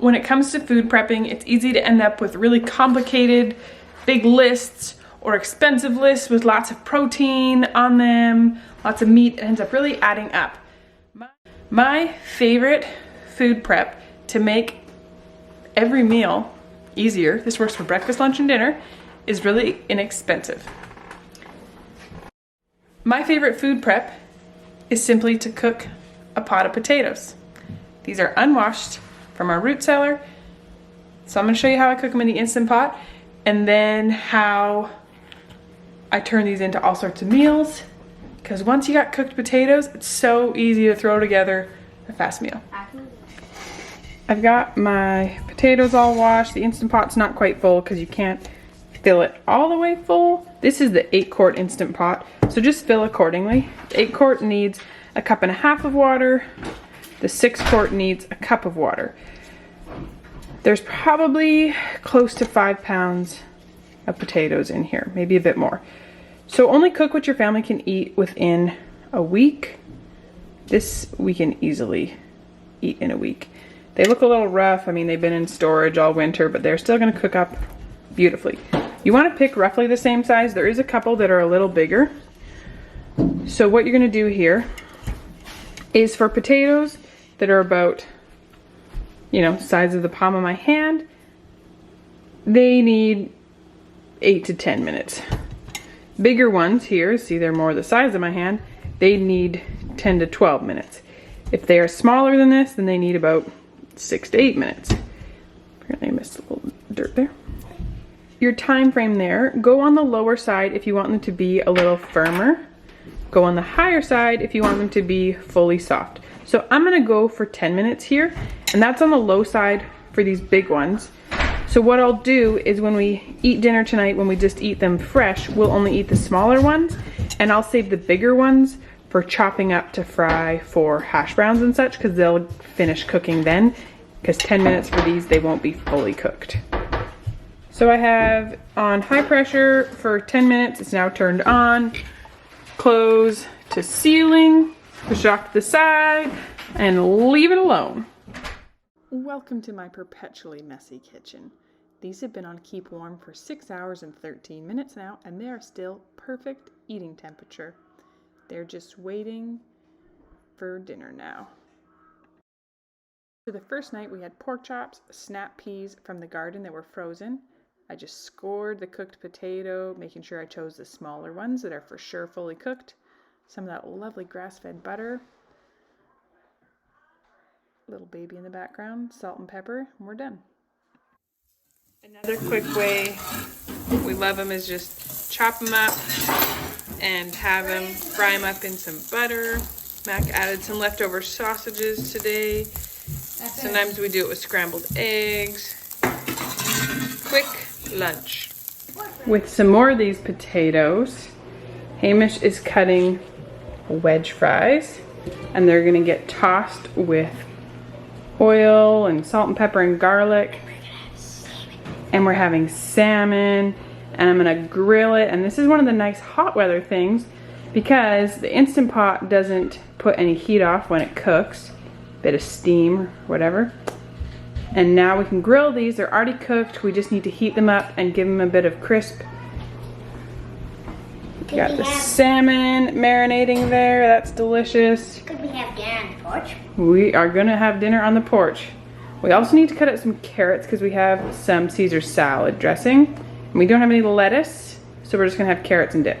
when it comes to food prepping, it's easy to end up with really complicated, big lists or expensive lists with lots of protein on them, lots of meat. It ends up really adding up. My favorite food prep to make every meal easier, this works for breakfast, lunch, and dinner, is really inexpensive. My favorite food prep is simply to cook a pot of potatoes. These are unwashed from our root cellar. So I'm gonna show you how I cook them in the Instant Pot and then how I turn these into all sorts of meals. Because once you got cooked potatoes, it's so easy to throw together a fast meal. I've got my potatoes all washed. The Instant Pot's not quite full because you can't fill it all the way full. This is the 8-quart Instant Pot, so just fill accordingly. The 8-quart needs a 1.5 cups of water. The 6-quart needs a cup of water. There's probably close to 5 pounds of potatoes in here, maybe a bit more. So only cook what your family can eat within a week. This we can easily eat in a week. They look a little rough. I mean, they've been in storage all winter, but they're still gonna cook up beautifully. You wanna pick roughly the same size. There is a couple that are a little bigger. So what you're gonna do here is for potatoes that are about, you know, size of the palm of my hand, they need 8 to 10 minutes. Bigger ones here, see they're more the size of my hand, they need 10 to 12 minutes. If they are smaller than this, then they need about 6 to 8 minutes. Apparently I missed a little dirt there. Your time frame there, go on the lower side if you want them to be a little firmer. Go on the higher side if you want them to be fully soft. So I'm gonna go for 10 minutes here, and that's on the low side for these big ones. So what I'll do is when we eat dinner tonight, when we just eat them fresh, we'll only eat the smaller ones, and I'll save the bigger ones for chopping up to fry for hash browns and such, because they'll finish cooking then, because 10 minutes for these, they won't be fully cooked. So I have on high pressure for 10 minutes, it's now turned on. Close to sealing, push it off to the side, and leave it alone. Welcome to my perpetually messy kitchen. These have been on keep warm for 6 hours and 13 minutes now, and they are still perfect eating temperature. They're just waiting for dinner now. For the first night, we had pork chops, snap peas from the garden that were frozen. I just scored the cooked potato, making sure I chose the smaller ones that are for sure fully cooked. Some of that lovely grass-fed butter. Little baby in the background, salt and pepper, and we're done. Another quick way we love them is just chop them up and have them fry them up in some butter. Mac added some leftover sausages today. Sometimes we do it with scrambled eggs. Quick lunch. With some more of these potatoes, Hamish is cutting wedge fries, and they're gonna get tossed with oil and salt and pepper and garlic. And we're having salmon, and I'm gonna grill it. And this is one of the nice hot weather things because the Instant Pot doesn't put any heat off when it cooks, bit of steam or whatever. And now we can grill these. They're already cooked. We just need to heat them up and give them a bit of crisp. Got the salmon marinating there. That's delicious. Could we have dinner on the porch? We are gonna have dinner on the porch. We also need to cut up some carrots because we have some Caesar salad dressing. And we don't have any lettuce, so we're just gonna have carrots and dip.